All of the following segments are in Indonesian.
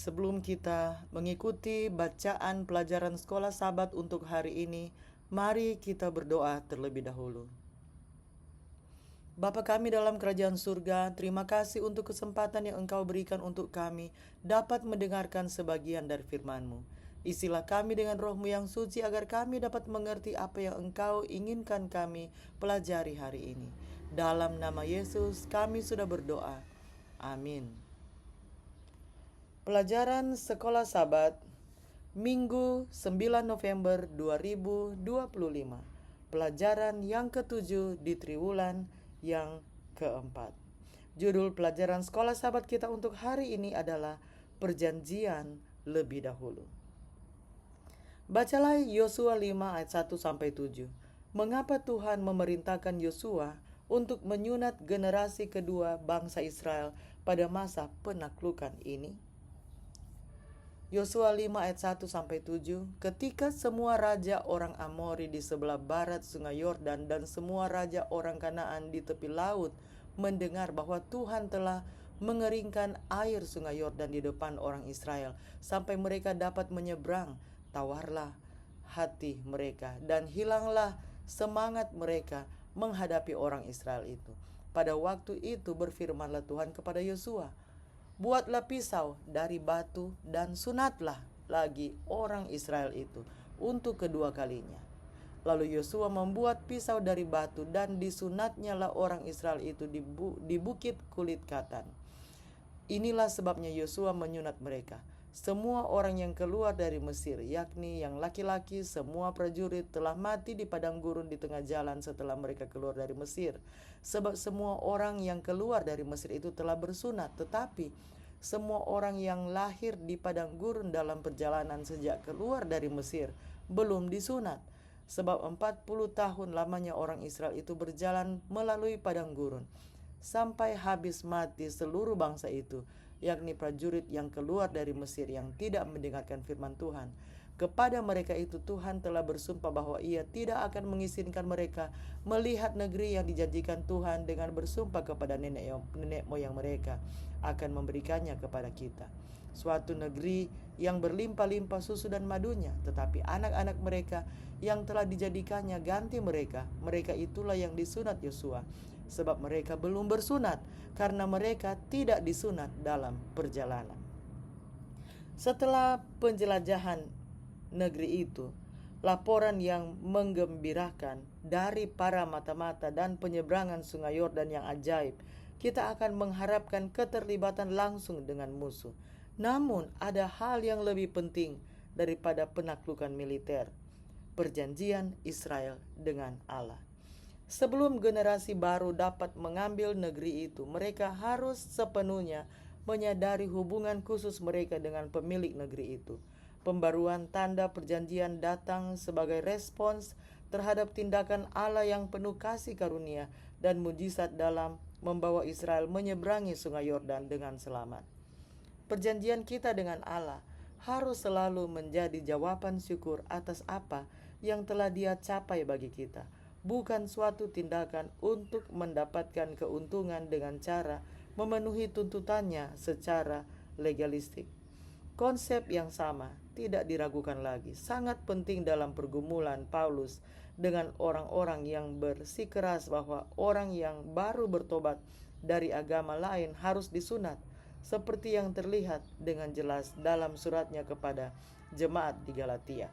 Sebelum kita mengikuti bacaan pelajaran sekolah Sabat untuk hari ini, mari kita berdoa terlebih dahulu. Bapa kami dalam kerajaan surga, terima kasih untuk kesempatan yang Engkau berikan untuk kami dapat mendengarkan sebagian dari firman-Mu. Isilah kami dengan roh-Mu yang suci agar kami dapat mengerti apa yang Engkau inginkan kami pelajari hari ini. Dalam nama Yesus kami sudah berdoa. Amin. Pelajaran Sekolah Sabat Minggu 9 November 2025. Pelajaran yang ketujuh di triwulan yang keempat. Judul pelajaran Sekolah Sabat kita untuk hari ini adalah Perjanjian lebih dahulu. Bacalah Yosua 5 ayat 1 sampai 7. Mengapa Tuhan memerintahkan Yosua untuk menyunat generasi kedua bangsa Israel pada masa penaklukan ini? Yosua 5 ayat 1 sampai 7. Ketika semua raja orang Amori di sebelah barat sungai Yordan dan semua raja orang Kanaan di tepi laut mendengar bahwa Tuhan telah mengeringkan air sungai Yordan di depan orang Israel sampai mereka dapat menyeberang, tawarlah hati mereka dan hilanglah semangat mereka menghadapi orang Israel itu. Pada waktu itu berfirmanlah Tuhan kepada Yosua, buatlah pisau dari batu dan sunatlah lagi orang Israel itu untuk kedua kalinya. Lalu Yosua membuat pisau dari batu dan disunatnyalah orang Israel itu di bukit kulit katan. Inilah sebabnya Yosua menyunat mereka. Semua orang yang keluar dari Mesir, yakni yang laki-laki, semua prajurit telah mati di padang gurun di tengah jalan setelah mereka keluar dari Mesir. Sebab semua orang yang keluar dari Mesir itu telah bersunat, tetapi semua orang yang lahir di padang gurun dalam perjalanan sejak keluar dari Mesir belum disunat. Sebab 40 tahun lamanya orang Israel itu berjalan melalui padang gurun, sampai habis mati seluruh bangsa itu, yakni prajurit yang keluar dari Mesir yang tidak mendengarkan firman Tuhan. Kepada mereka itu Tuhan telah bersumpah bahwa Ia tidak akan mengizinkan mereka melihat negeri yang dijanjikan Tuhan dengan bersumpah kepada nenek moyang mereka akan memberikannya kepada kita. Suatu negeri yang berlimpah-limpah susu dan madunya, tetapi anak-anak mereka yang telah dijadikannya ganti mereka. Mereka itulah yang disunat Yosua, sebab mereka belum bersunat karena mereka tidak disunat dalam perjalanan. Setelah penjelajahan negeri itu, laporan yang menggembirakan dari para mata-mata dan penyeberangan sungai Yordan yang ajaib, kita akan mengharapkan keterlibatan langsung dengan musuh. Namun ada hal yang lebih penting daripada penaklukan militer, perjanjian Israel dengan Allah. Sebelum generasi baru dapat mengambil negeri itu, mereka harus sepenuhnya menyadari hubungan khusus mereka dengan pemilik negeri itu. Pembaruan tanda perjanjian datang sebagai respons terhadap tindakan Allah yang penuh kasih karunia dan mujizat dalam membawa Israel menyeberangi sungai Yordan dengan selamat. Perjanjian kita dengan Allah harus selalu menjadi jawaban syukur atas apa yang telah Dia capai bagi kita, bukan suatu tindakan untuk mendapatkan keuntungan dengan cara memenuhi tuntutannya secara legalistik. Konsep yang sama tidak diragukan lagi, sangat penting dalam pergumulan Paulus dengan orang-orang yang bersikeras bahwa orang yang baru bertobat dari agama lain harus disunat, seperti yang terlihat dengan jelas dalam suratnya kepada jemaat di Galatia.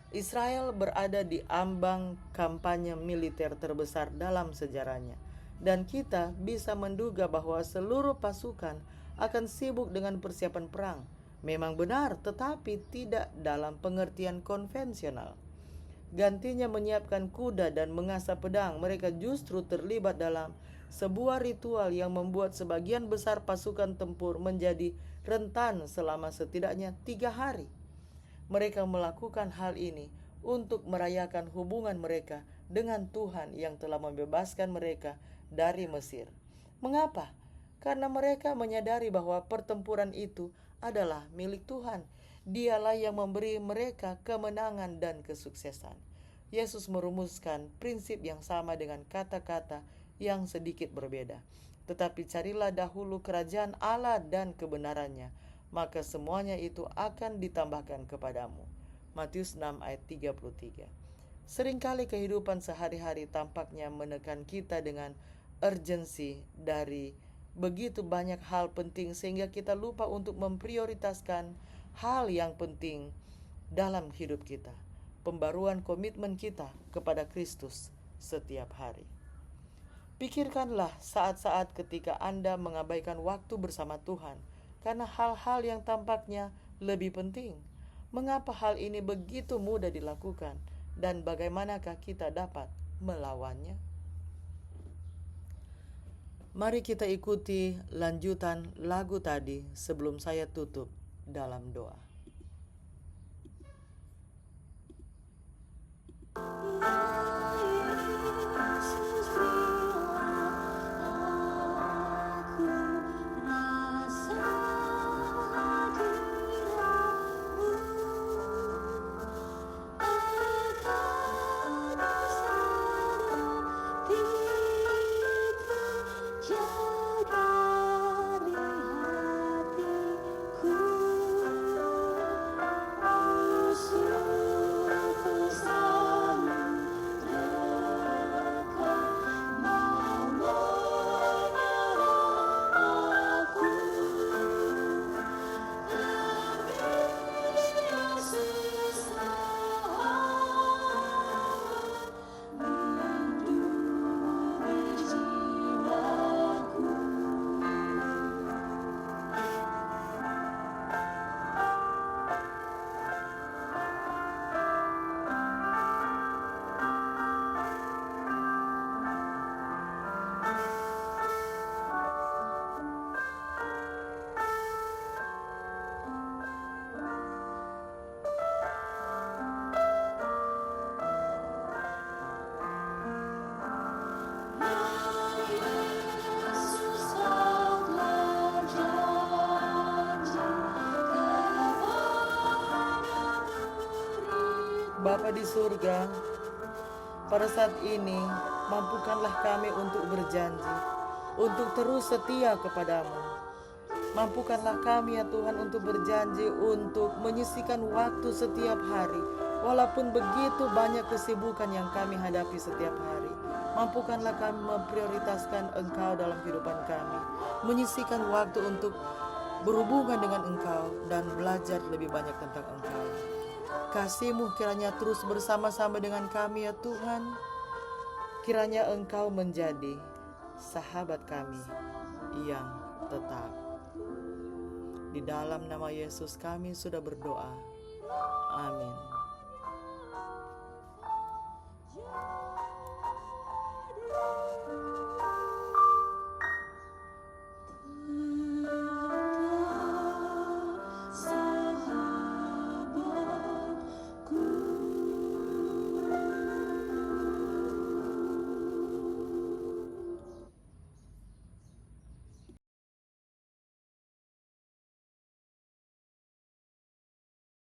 Israel berada di ambang kampanye militer terbesar dalam sejarahnya, dan kita bisa menduga bahwa seluruh pasukan akan sibuk dengan persiapan perang. Memang benar, tetapi tidak dalam pengertian konvensional. Gantinya menyiapkan kuda dan mengasah pedang, mereka justru terlibat dalam sebuah ritual yang membuat sebagian besar pasukan tempur menjadi rentan selama setidaknya 3 hari. Mereka melakukan hal ini untuk merayakan hubungan mereka dengan Tuhan yang telah membebaskan mereka dari Mesir. Mengapa? Karena mereka menyadari bahwa pertempuran itu adalah milik Tuhan. Dialah yang memberi mereka kemenangan dan kesuksesan. Yesus merumuskan prinsip yang sama dengan kata-kata yang sedikit berbeda. Tetapi carilah dahulu kerajaan Allah dan kebenarannya, maka semuanya itu akan ditambahkan kepadamu. Matius 6 ayat 33. Seringkali kehidupan sehari-hari tampaknya menekan kita dengan urgensi dari begitu banyak hal penting sehingga kita lupa untuk memprioritaskan hal yang penting dalam hidup kita. Pembaruan komitmen kita kepada Kristus setiap hari. Pikirkanlah saat-saat ketika Anda mengabaikan waktu bersama Tuhan karena hal-hal yang tampaknya lebih penting. Mengapa hal ini begitu mudah dilakukan dan bagaimanakah kita dapat melawannya? Mari kita ikuti lanjutan lagu tadi sebelum saya tutup dalam doa. Bapa di surga, pada saat ini mampukanlah kami untuk berjanji, untuk terus setia kepadamu. Mampukanlah kami ya Tuhan untuk berjanji untuk menyisihkan waktu setiap hari, walaupun begitu banyak kesibukan yang kami hadapi setiap hari. Mampukanlah kami memprioritaskan Engkau dalam kehidupan kami, menyisihkan waktu untuk berhubungan dengan Engkau dan belajar lebih banyak tentang Engkau. Kasih-Mu kiranya terus bersama-sama dengan kami ya Tuhan. Kiranya Engkau menjadi sahabat kami yang tetap. Di dalam nama Yesus kami sudah berdoa. Amin.